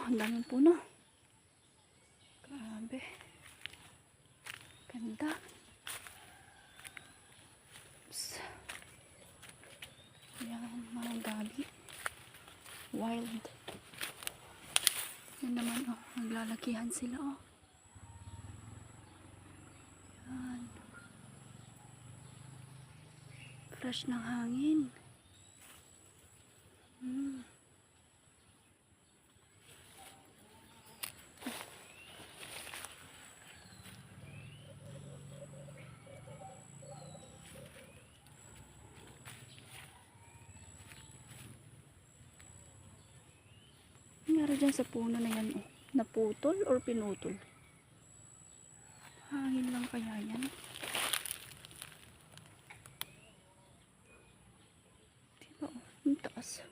ang daming puno. Grabe. Ganda. Oops. Ayan, mga gabi. Wild. Yan naman, oh. Naglalakihan sila, oh. Ayan. Fresh ng hangin. Nangyari dyan sa puno na yan, oh. Naputol or pinutol? Hangin lang kaya yan? Diba, oh, ang taas.